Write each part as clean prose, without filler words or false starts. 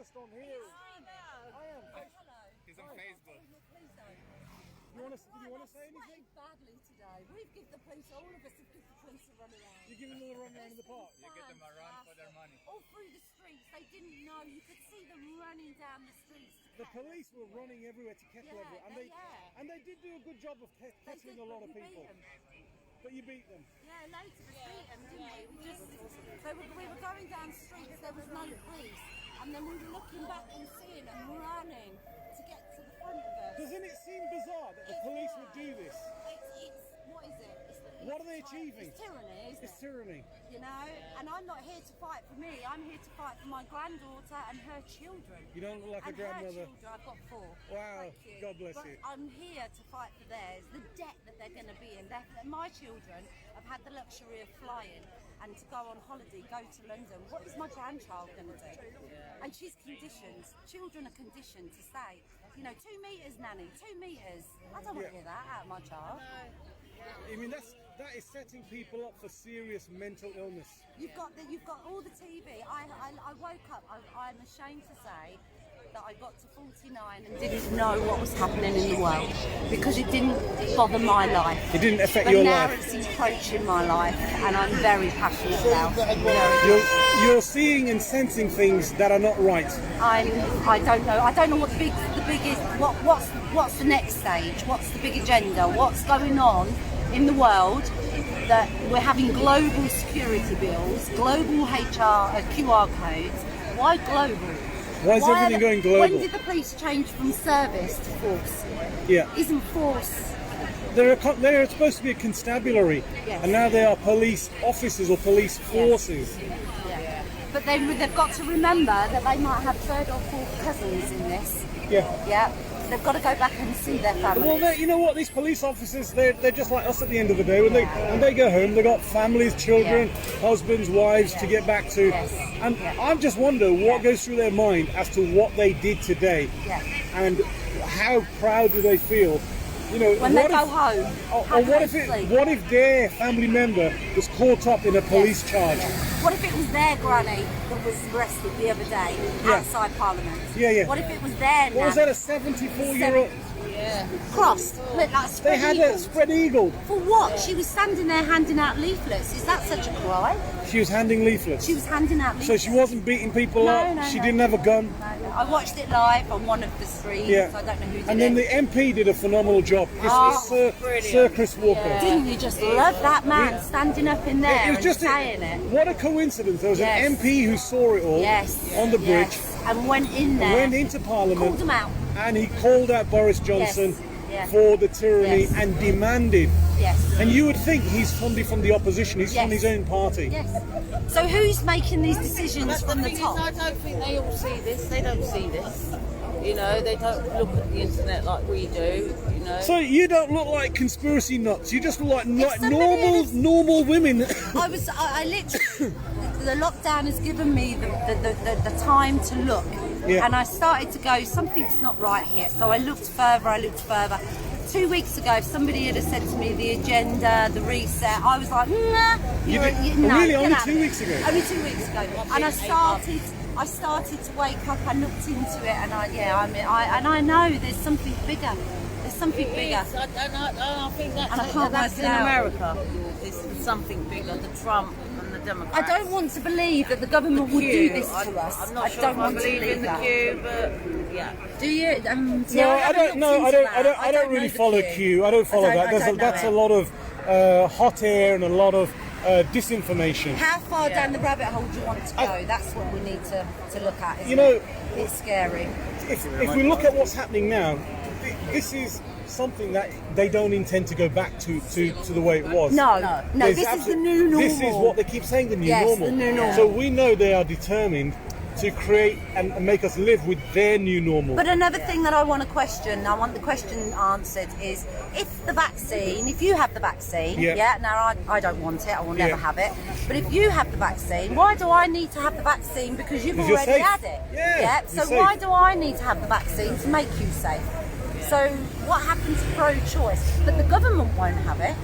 just on here. I am. He's on Facebook. Please don't. Do you want to say anything? Badly today. We've given the police, all of us have given the police a run around. You're giving them a run around in the park? You get them a run for their money. All through the streets, they didn't know. You could see them running down the streets. The police were running everywhere to kettle everyone, and they did do a good job of kettling a lot of people. But you beat them. Yeah, loads of us beat them, didn't we? We were going down streets, there was no police, and then we were looking back and seeing them running to get to the front of us. Doesn't it seem bizarre that the police would do this? What is it? What are they achieving? It's tyranny, isn't it? It's tyranny. You know, and I'm not here to fight for me. I'm here to fight for my granddaughter and her children. You don't look like a grandmother. Her children. I've got 4. Wow. God bless but you. I'm here to fight for theirs. The debt that they're going to be in. My children have had the luxury of flying and to go on holiday, go to London. What is my grandchild going to do? And she's conditioned. Children are conditioned to say, you know, 2 meters, nanny, 2 meters. I don't want to hear that out of my child. I mean, that is setting people up for serious mental illness. You've got all the TV. I woke up. I'm ashamed to say that I got to 49 and didn't know what was happening in the world because it didn't bother my life. It didn't affect but your now life. It's encroaching my life, and I'm very passionate about it. You're seeing and sensing things that are not right. I don't know. I don't know what the big is. What's the next stage? What's the big agenda? What's going on in the world that we're having global security bills, global QR codes? Why global? Why is everything going global? When did the police change from service to force? Yeah. Isn't force? They're supposed to be a constabulary, Yes. and now they are police officers or police forces. Yeah. But they've got to remember that they might have 3rd or 4th cousins in this. Yeah. Yeah. They've got to go back and see their families. Well, you know what? These police officers, they're just like us at the end of the day. When they go home, they've got families, children, husbands, wives to get back to. And I just wonder what goes through their mind as to what they did today. And how proud do they feel? You know, when they go home. Or what if their family member was caught up in a police charge? What if it was their granny that was arrested the other day outside Parliament? What if it was their What was that, a 74-year-old? Crossed, like they had a spread eagle. For what? She was standing there handing out leaflets. Is that such a crime? She was handing leaflets. She was handing out leaflets. So she wasn't beating people up. She didn't have a gun. No. I watched it live on one of the screens. I don't know who did it. And then the MP did a phenomenal job. Sir Chris Walker. Didn't you just love that man standing up in there and saying it? What a coincidence. There was an MP who saw it all on the bridge. And went in there. Went into Parliament. Called him out. And he called out Boris Johnson for the tyranny and demanded. And you would think he's somebody from the opposition. He's from his own party. So who's making these decisions from the top? I don't think they all see this. They don't see this. You know, they don't look at the internet like we do. You know. So you don't look like conspiracy nuts. You just look like normal women. I literally, the lockdown has given me the time to look. And I started to go, something's not right here. So I looked further. 2 weeks ago, if somebody had said to me the agenda, the reset, I was like, nah. Really, only 2 weeks ago? Only 2 weeks ago. And I started to wake up, I looked into it, and I know there's something bigger. There's something bigger. I think that's in America. It's something bigger, the Trump and the Democrats. I don't want to believe that the government would do this to us. I'm not sure if I believe in the Q, but yeah. Do you? No, I don't really follow Q. I don't follow that. That's a lot of hot air and a lot of disinformation. How far down the rabbit hole do you want to go? That's what we need to look at. It's scary. If we look at what's happening now, this is something that they don't intend to go back to the way it was. No. This is the new normal. This is what they keep saying, the new normal. The new normal. So we know they are determined to create and make us live with their new normal. But another thing that I want to question, I want the question answered, is if you have the vaccine, now I don't want it, I will never have it, but if you have the vaccine, why do I need to have the vaccine because you've already had it? So why do I need to have the vaccine to make you safe? So what happens to pro-choice? But the government won't have it.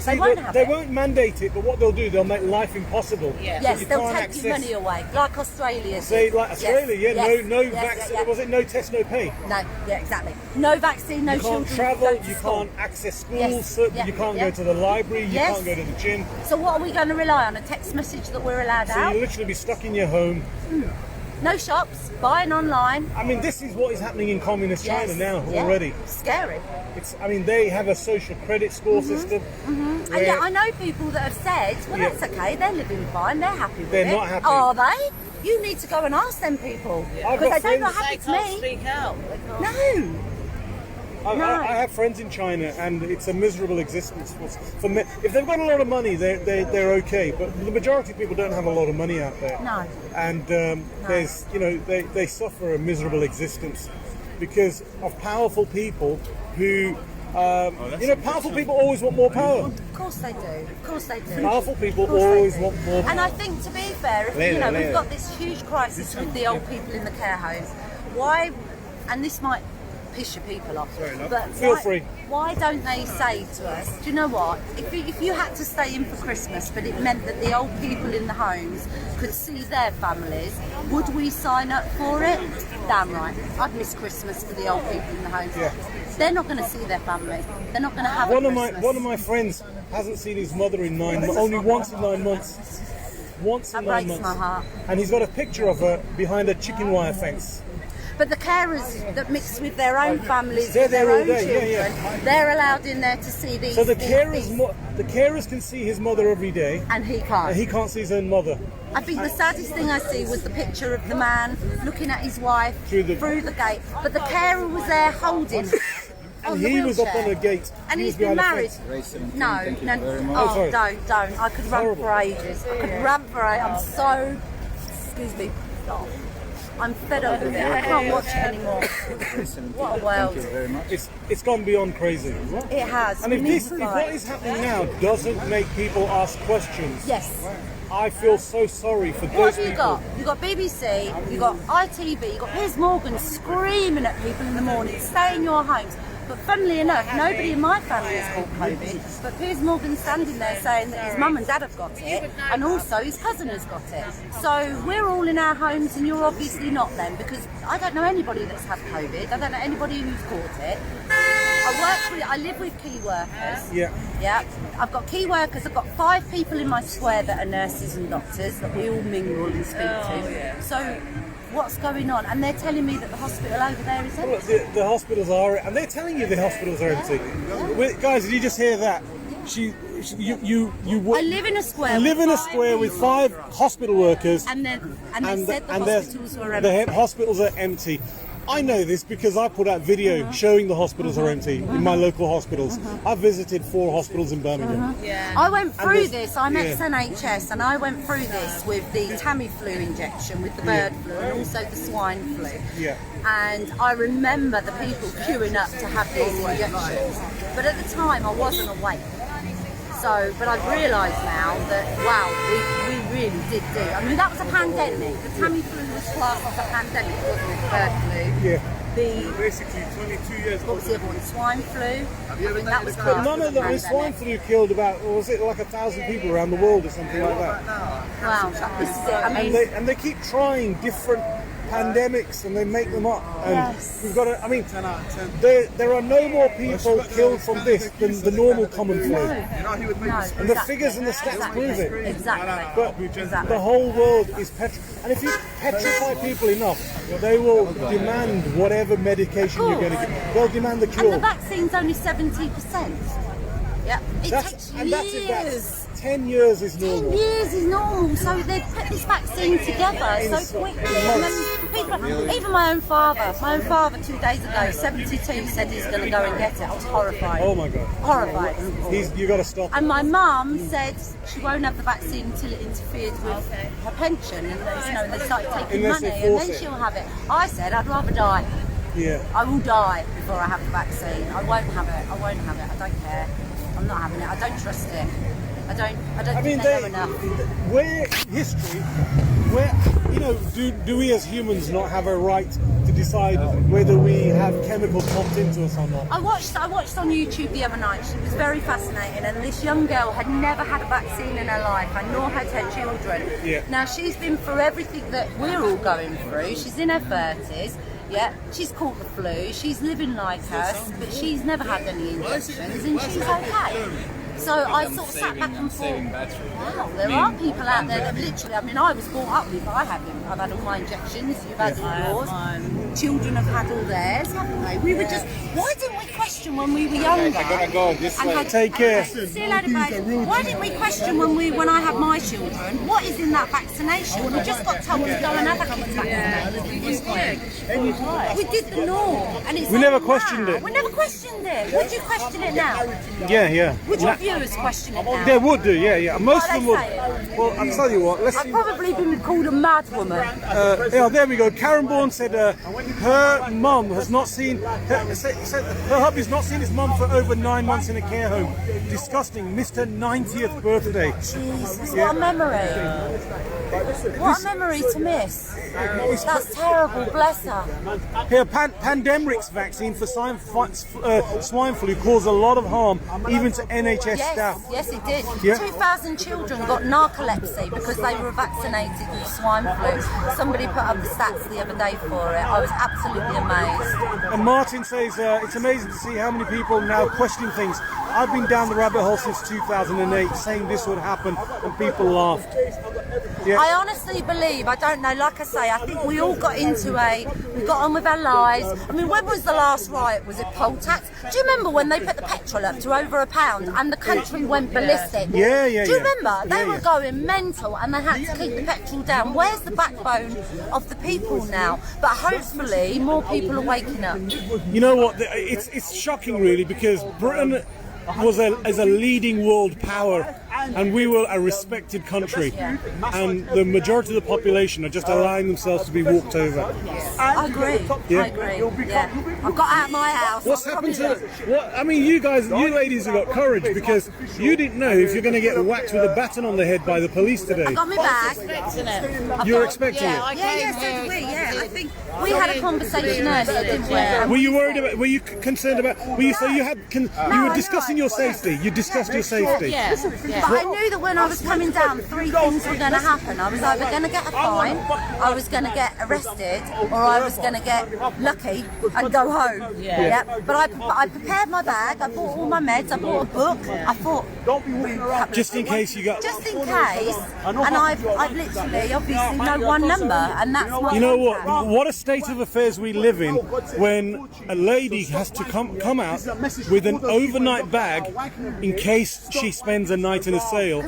They won't have they it. won't mandate it, but what they'll do, they'll make life impossible. Yeah. Yes, You they'll can't take access- your money away, like Australia did. Say like Australia, Yes, yeah, yes, no yes, vaccine. yeah, yeah. Was it no test, no pay? No, yeah, exactly. No vaccine, no You can't children. travel, go to you school. can't access schools, Yes, so yeah, you can't yeah. go to the library, you Yes. can't go to the gym. So what are we going to rely on? A text message that we're allowed So out? you'll literally be stuck in your home. No shops, buying online. I mean, this is what is happening in communist China Yes, now yeah. already. Scary. I mean, they have a social credit score system. And where- yet I know people that have said, well, Yeah. that's okay, they're living fine, they're happy with They're it. not happy. Are they? You need to go and ask them people. I've Because got they don't know friends- how They it's can't me. speak out. They can't. No. No. I have friends in China, and it's a miserable existence. For me, if they've got a lot of money, they're okay. But the majority of people don't have a lot of money out there. No. And there's, they suffer a miserable existence because of powerful people who, powerful people always want more power. Of course they do. Of course they do. Powerful people Of course they always do. want more power. And I think, to be fair, if, we've got this huge crisis with the old people in the care homes. Why? And this might piss your people off. But Feel free. Why don't they say to us, do you know what? If you had to stay in for Christmas, but it meant that the old people in the homes could see their families, would we sign up for it? Damn right. I'd miss Christmas for the old people in the homes. Yeah. They're not going to see their family. They're not going to have One a of Christmas. my friends hasn't seen his mother in only once in 9 months. Once in That 9 breaks months. my heart. And he's got a picture of her behind a chicken wire fence. But the carers that mix with their own families, They're with their there all own day, children, yeah. they're allowed in there to see these. So the these- carers can see his mother every day, and he can't. and he can't see his own mother. I think the saddest thing I see was the picture of the man looking at his wife Through the- gate, but the carer was there holding her. And on the he was up wheelchair. on a gate. And He he's was been behind a married. fence. No. Oh, sorry. Don't. I could run Horrible. for ages. I could run for ages. I'm so. Excuse me. Oh, I'm fed up with it. I can't watch it anymore. What a world. It's gone beyond crazy. It has. And We if need this, to if fight. what is happening now doesn't make people ask questions, Yes. I feel so sorry for What those have you people. got? You've got BBC, you've got ITV, you've got Piers Morgan screaming at people in the morning, stay in your homes. But funnily enough, nobody in my family has caught COVID, but Piers Morgan's standing there saying that his mum and dad have got it, and also his cousin has got it. So we're all in our homes, and you're obviously not then, because I don't know anybody that's had COVID, I don't know anybody who's caught it. I live with key workers. Yeah. Yeah, I've got key workers. I've got 5 people in my square that are nurses and doctors that we all mingle and speak to. So, what's going on? And they're telling me that the hospital over there is Look, empty. the hospitals are, and they're telling you the hospitals are empty. Wait, guys, did you just hear that? You I live in a square. live in a with square 5 with people. 5 hospital workers, And they said the they're- hospitals were empty. the hospitals are empty. I know this because I put out video showing the hospitals are empty in my local hospitals. I've visited 4 hospitals in Birmingham. I went through there's- this. I'm yeah. ex-NHS, and I went through this with the Tamiflu injection, with the bird flu, and also the swine flu. Yeah. And I remember the people queuing up to have these injections. But at the time, I wasn't awake. So, but I've realised now that, wow, we really did do. I mean, that was a pandemic. The Tamiflu was classed as a pandemic, wasn't it? The bird flu. Yeah. The, Basically, 22 years what was the other one? Swine flu. I think that was But classed none as of a the swine pandemic. flu killed about, or was it like 1,000 people around the world or something like that? Wow, this is it. I mean, And they keep trying different pandemics and they make them up. And Yes. we've got to, I mean, there are no more people killed from this than the normal common flu. no, And the figures and the stats prove it. Exactly. But Exactly. the whole world is petrified. And if you petrify people enough, they will demand whatever medication you're going to give. They'll demand the And cure. the vaccine's only 70%. Yeah, it takes That's years. 10 years is 10 normal. years is normal, so they put this vaccine together so quickly. And then people, even my own father 2 days ago, 72, said he's going to go and get it. I was horrified. Oh my God. Horrified. You got to stop. And my mum said she won't have the vaccine until it interferes with her pension, and they started taking Unless money, they and force then it. she'll have it. I said I'd rather die. Yeah. I will die before I have the vaccine. I won't have it. I don't care. I'm not having it. I don't trust it. I don't think they know enough. Where history, where do we as humans not have a right to decide whether we have chemicals pumped into us or not? I watched on YouTube the other night. She was very fascinating, and this young girl had never had a vaccine in her life, and nor had her children. Yeah. Now she's been through everything that we're all going through. She's in her 30s. Yeah, she's caught the flu. She's living like us, but she's never had any injections, and she's okay. So I sort of sat back and thought, wow, there are people out there that literally, I mean, I was brought up with, I've had all my injections, you've had all yours, children have had all theirs, haven't they? We were just, why didn't we question when we were younger? I'm gonna go this way. Take care. See you later, mate. Why didn't we question when I had my children, what is in that vaccination? We just got told to go and have a kids vaccination. We did the norm, and it's We never questioned it. We never questioned it. Would you question it now? Yeah. Would your viewers question it now? They would do, yeah. Most of them would. Say? Well, I'll tell you what. Let's I've see. probably been called a mad woman. Yeah, there we go. Karen Bourne said her mum has not seen said her hubby's not seen his mum for over 9 months in a care home. Disgusting. Missed her 90th birthday. Jesus, what a memory. What a memory to miss. That's terrible, bless her. Here, Pandemrix vaccine for swine flu caused a lot of harm, even to NHS staff. Yes, it did. Yeah. 2,000 children got narcolepsy because they were vaccinated with swine flu. Somebody put up the stats the other day for it. I was absolutely amazed. And Martin says it's amazing to see how many people now question things. I've been down the rabbit hole since 2008, saying this would happen, and people laughed. Yeah. I honestly believe, I don't know, like I say, I think we all got we got on with our lives. I mean, when was the last riot? Was it poll tax? Do you remember when they put the petrol up to over £1 and the country went ballistic? Yeah. Do you remember? They were going mental and they had to keep the petrol down. Where's the backbone of the people now? But hopefully more people are waking up. You know what? It's shocking, really, because Britain is a leading world power, and we were a respected country, and the majority of the population are just allowing themselves to be walked over. I agree. Yeah. I agree. Yeah. I've got out of my house. What's happened to what? I mean, you ladies have got courage, because you didn't know if you're going to get whacked with a baton on the head by the police today. I got my bag. You're expecting it. Yeah, so did we. Yeah, I think we had a conversation earlier, didn't we? Were you worried about? Were you concerned about? You were discussing your safety. You discussed your safety. Yeah. But I knew that when I was coming down, 3 things were going to happen. I was either going to get a fine, I was going to get arrested, or I was going to get lucky and go home. Yeah. But I prepared my bag. I bought all my meds. I bought a book. I thought, Just in case you got. just in case. And I've literally, obviously, know one number, and that's my. You know what? contact. What a state of affairs we live in when a lady has to come out with an overnight bag in case she spends a night in a jail.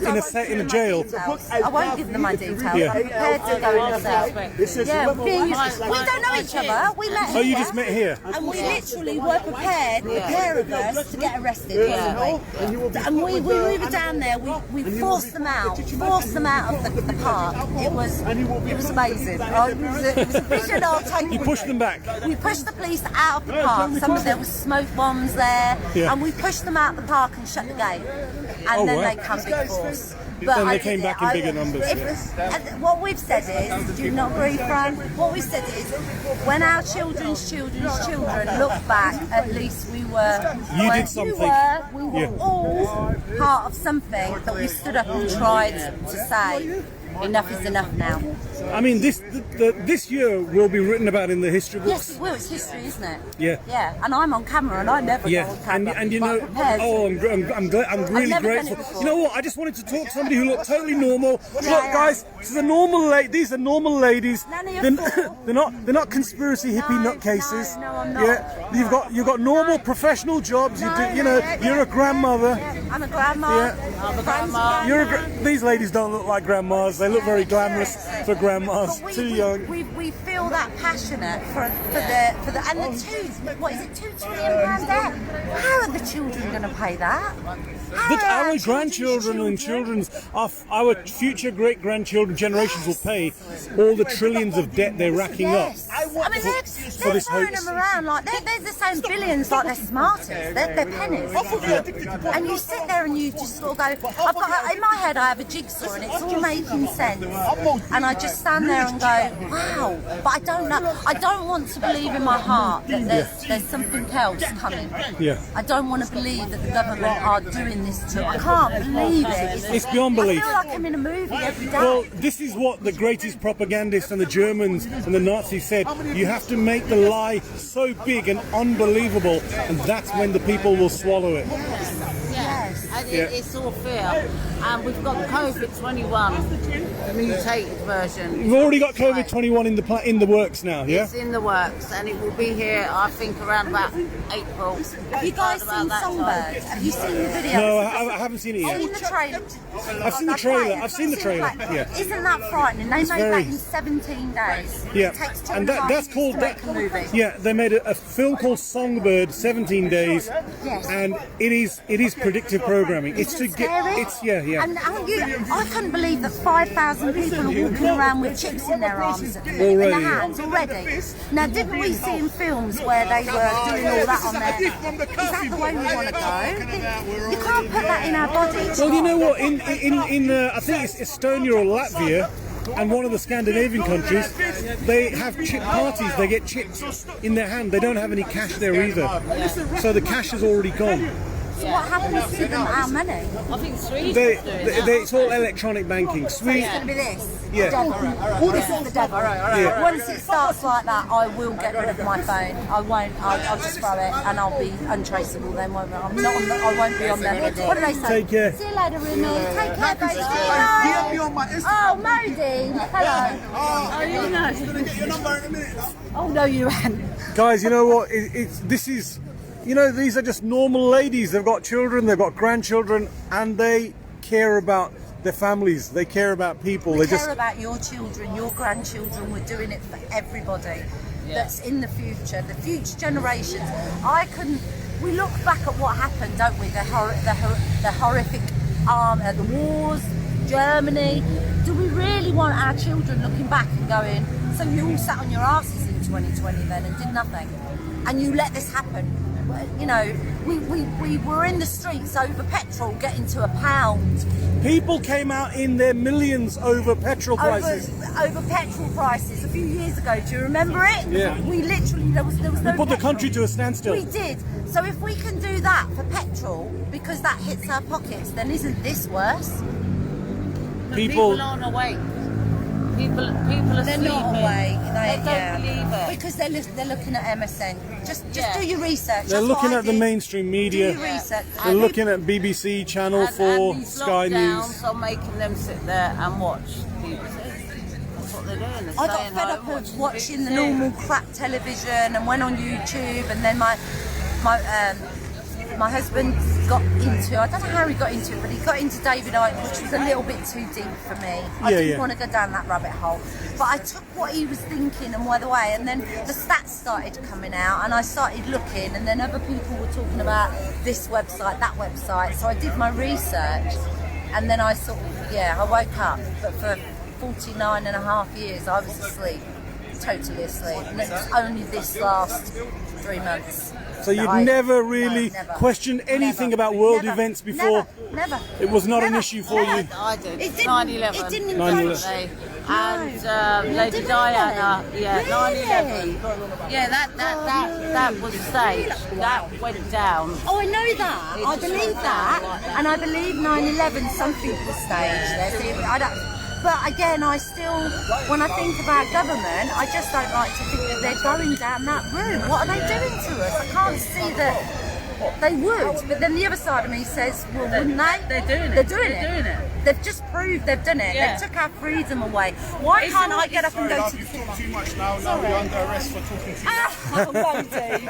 I won't give them my details. Yeah. I'm prepared to go in a cell. Yeah, we don't know each other. We met here. Oh, you just met here? And we literally were prepared, the pair of us, to get arrested, wasn't we? And we were down there, we forced them out of the park. It was amazing. It was a vision I'll take. You pushed them back. We pushed the police out of the park. There was smoke bombs there, and we pushed them out of the park and shut the gate. And then they come big force. But Then they came back in bigger numbers. What we've said is, do you not agree, Fran? What we've said is, when our children's children look back, at least we were. You did something. We were all part of something that we stood up and tried to say. Enough is enough now. I mean, this year will be written about in the history books. Yes, it will. It's history, isn't it? Yeah. Yeah, and I'm on camera, and I never go on camera. and you but know, I'm prepared to. I'm really never done grateful. it before. You know what? I just wanted to talk to somebody who looked totally normal. Look, guys, this is a normal these are normal ladies. None of your They're not conspiracy hippie nutcases. No, I'm not. Yeah, you've got normal professional jobs. You're a grandmother. Yeah, I'm a grandma. Yeah. I'm a grandma. These ladies don't look like grandmas. They look very glamorous for grandmas. But Too young. We feel that passionate for the and the £2 trillion debt. How are the children going to pay that? Our grandchildren and our future great grandchildren generations will pay all the trillions of debt they're racking up. Yes. I mean, they're throwing them around like they're saying billions like they're smartest. They're pennies. And you sit there and you just sort of go, I've got in my head I have a jigsaw and it's all making sense. And I just stand there and go, wow. But I don't know. I don't want to believe in my heart that there's something else coming. Yeah. I don't want to believe that the government are doing this to. I can't believe it. It's beyond belief. I feel like I'm in a movie every day. Well, this is what the greatest propagandists and the Germans and the Nazis said. You have to make the lie so big and unbelievable, and that's when the people will swallow it. Yes. And it's all fear. And we've got COVID-21, the mutated version. We've already got COVID-21 in the works now, yeah? It's in the works, and it will be here, I think, around about April. Have you guys seen Songbird? Have you seen the video? No, I haven't seen it yet. Seen the trailer? I've seen the trailer. I've seen the trailer. Yeah. Isn't that frightening? They made very- that in 17 days. Yeah, It takes 2.5 and that's years called to make a movie. Yeah, they made a film called Songbird, 17 days, Yes. and it is predictive programming. It's to Isn't it get scary? yeah. And I couldn't believe that 5,000 people are walking around with chips in their arms, in Already. their hands already. Now, didn't we see in films where they were doing all that on there? Is that the way we want to go? You can't put that in our bodies. Well, you know what? In I think it's Estonia or Latvia, and one of the Scandinavian countries, they have chip parties. They get chips in their hand. They don't have any cash there either, so the cash is already gone. So what happens to them, our money? I think Sweden's They, doing that. it's all electronic banking. It's Sweden, going to be this. Yeah. Devil. This is the devil. Yeah. Once it starts like that, I will get rid of my phone. I won't. I'll just throw it, and I'll be untraceable. Then won't I? I'm not. I won't be on there. What do they say? Take care. See you later, Rumi. Take care, baby. Oh, Modi. Hello. Oh, you know. Your number in a minute. Oh no, you haven't. guys, you know what? This is, you know, these are just normal ladies. They've got children, they've got grandchildren, and they care about their families. They care about people. We They care just about your children, your grandchildren. We're doing it for everybody that's in the future generations. We look back at what happened, don't we? The horrific the wars, Germany. Do we really want our children looking back and going, so you all sat on your asses in 2020 then and did nothing, and you let this happen? You know, we were in the streets over petrol getting to £1. people came out in their millions over petrol prices. Over petrol prices a few years ago. Do you remember it? Yeah. We literally there was no We put the petrol. country to a standstill. We did. So if we can do that for petrol because that hits our pockets, then isn't this worse? People, aren't awake. People are They're sleeping. not awake. They don't believe it. Because they're looking at MSN. Just Yeah. do your research. they're That's looking what I at the did. mainstream media. Do your research. They're looking at BBC, Channel 4, and these Sky lockdowns News. are making them sit there and watch BBC. That's what they're doing. They're I got staying fed home up of watching the BBC. normal crap television and went on YouTube, and then my husband got into, I don't know how he got into it, but he got into David Icke, which was a little bit too deep for me. I didn't want to go down that rabbit hole. But I took what he was thinking and by the way, and then the stats started coming out and I started looking, and then other people were talking about this website, that website. So I did my research, and then I sort of, I woke up. But for 49 and a half years, I was asleep, totally asleep. And it was only this last 3 months. So you'd never really questioned anything about world events before? Never. It was not an issue for you? I did. It didn't. 9/11. It didn't 9/11. And Lady Did Diana, really? yeah, Really? 9/11. Yeah, that was staged. That went down. Oh, I know that. I believe that, and I believe 9/11. Some people staged it. I don't. But again, I still, when I think about government, I just don't like to think that they're going down that route. What are they doing to us? I can't see that they would. But then the other side of me says, well, wouldn't they? They're doing it. They're doing They're it. doing it. They've just proved they've done it. Yeah. They took our freedom away. Why can't I get up and go to the Talk too much now. Now you're under arrest for talking too much. Oh, Modi.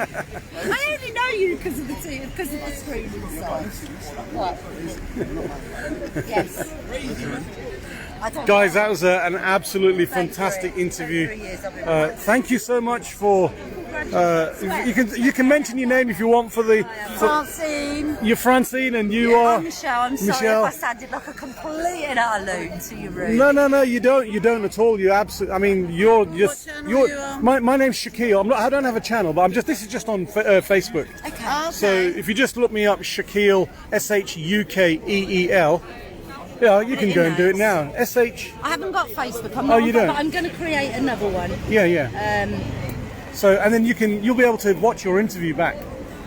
I only know you because of the screen inside. What? Yes. I don't Guys, know. that was an absolutely fantastic interview. 23 years I've been Thank you so much for You can mention your name if you want for the. Francine. You're Francine, and you are. I'm Michelle. I'm sorry Michelle. if I sounded like a complete and utter loon to you, rude. No, you don't. You don't at all. You absolutely. I mean, you're just. channel You're. you on? My name's Shaquille. I don't have a channel, but I'm just. This is just on Facebook. Okay. So if you just look me up, Shaquille, Shukeel. Yeah, you can go and do it now. SH. I haven't got Facebook. I'm Oh, not you on, don't? But I'm going to create another one. Yeah. So and then you'll be able to watch your interview back.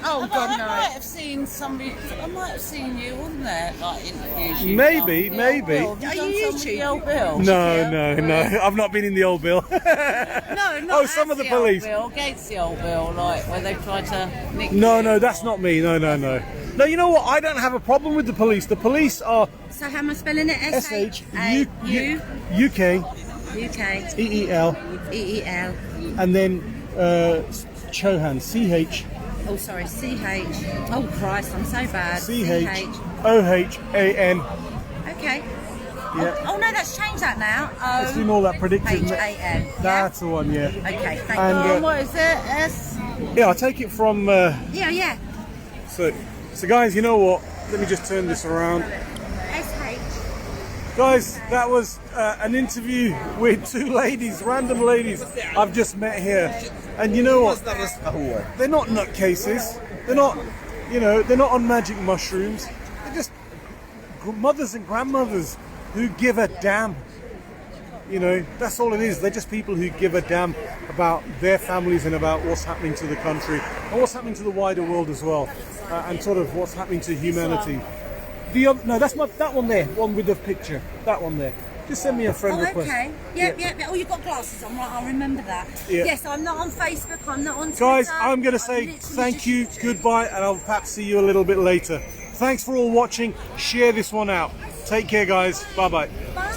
Oh, I God, might no. have seen somebody. I might have seen you on there, like interviews. you Maybe, done. maybe. Bill. Have Are you done you some with the old Bill? No. I've not been in the old bill. No, not Oh, some of the police. Old Bill, against the old Bill, like where they tried to nick. No, that's not me. No. No, you know what? I don't have a problem with the police. The police are So how am I spelling it? SHUKEEL, UK EEL. and then Chohan, CH. Oh, sorry, CH. Oh, Christ, I'm so bad. CHOHAN. Okay. Yeah. Oh, no, that's changed that now. It's doing all that predictive. HAN. That's the one, yeah. Okay, thank And, you. What is it? S. Yeah, I take it from. Yeah. So guys, you know what? Let me just turn this around. SH. Guys, that was an interview with two ladies, random ladies I've just met here. And you know what? They're not nutcases. They're not, they're not on magic mushrooms. They're just mothers and grandmothers who give a damn. That's all it is. They're just people who give a damn about their families and about what's happening to the country and what's happening to the wider world as well, and sort of what's happening to humanity. No, that's that one there, one with the picture. That one there. Just send me a friend request. Okay. Yeah. Oh, you've got glasses on, right? I'll remember that. Yeah. Yes, I'm not on Facebook. I'm not on Twitter. Guys, I'm going to say literally thank just you, YouTube. goodbye, and I'll perhaps see you a little bit later. Thanks for all watching. Share this one out. Take care, guys. Bye-bye. Bye.